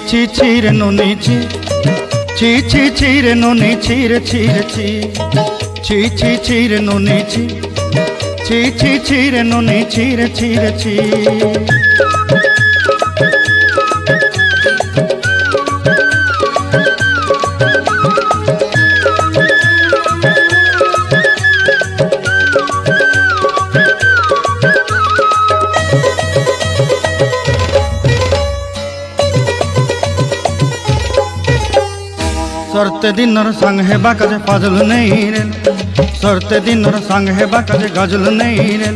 ছি ছি রে ননি ছি ছি ছি ছি রে ননি ছি রে ছি রে ছি ছি ছি ছি রে ননি ছি ছি ছি ছি রে ননি ছি রে ছি রে ছি सरते दिनर संग हेबा काजे पाजल नहीं रे सरते दिनर संग हेबा काजे गजल नहीं रे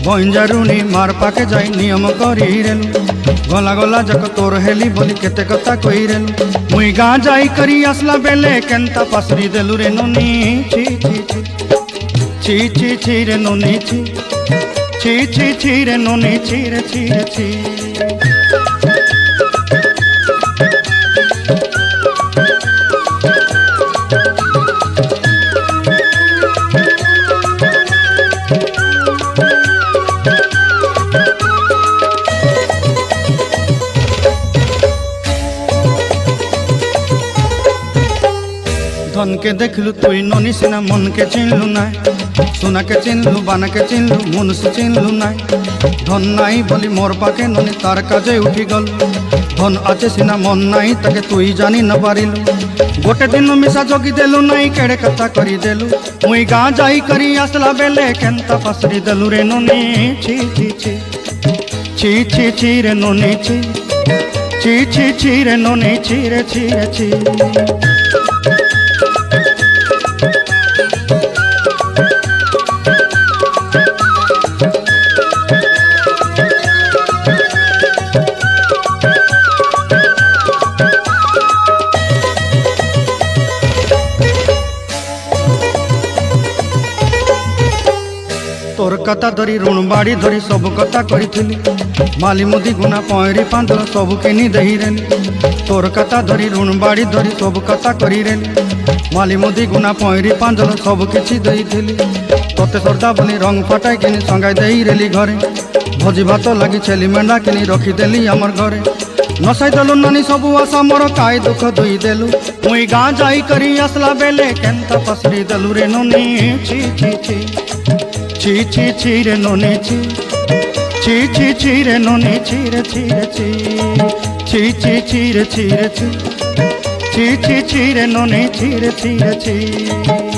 बंजारुनी मार पाके जाई नियम करी रे गला गला जक तोर हेली बोली केते कथा कही रे मुई गाँ जाई करी आसला बेले केंता पासरी देलु रे नोनी छी छी छी छी छी छी रे नोनी छी छी छी छी रे नोनी छी रे छी रे छी धन के देखलु तुई ननी सिना मन के चिन्हलु ना सोना के चिन्हलु बाना के चिन्हलु मनुष्य चिन्हलु ना धन नाई बोली मोर पाके ननी तार काजे उठी गल धन आचे सिना मन नाई ताके तुई जानी न पारिलु गोटे दिन मिसा जोगी देलु नाई केड़े कथा करी देलु मुई गाँ जाई करी आसला बेले केंता पासरी देलु रे ननी छी छी छी छी छी छी रे ननी छी छी छी छी रे ननी छी रे छी रे छी तोर कथा धरी ऋण बाड़ी धरी सब कथा करी माली मुदी गुना पहरी पांदल सब किनी दही रेली तोर कथा धरी ऋण बाड़ी धरी सब कथा करी रेली माली मुदी गुना पहरी पांदल सब किछि दही थी तोते सरदा बोली रंग फटाई किनी संगाई दही रेली घरे भोजी भात लगी छेली मेंढा किनी रखीदेली आमर घरे नसाई देलु नानी सबू आशा मोर काय दुख दुई देलु मुई गाँ जाई करी आसला बेले केंता पसरी देलु रे नोनी छी छी छी छी छी छी रे नोनी छी छी छी छी रे नोनी छी रे छी रे छी छी छी छी रे छी रे छी छी छी छी रे नोनी छी रे छी रे छी।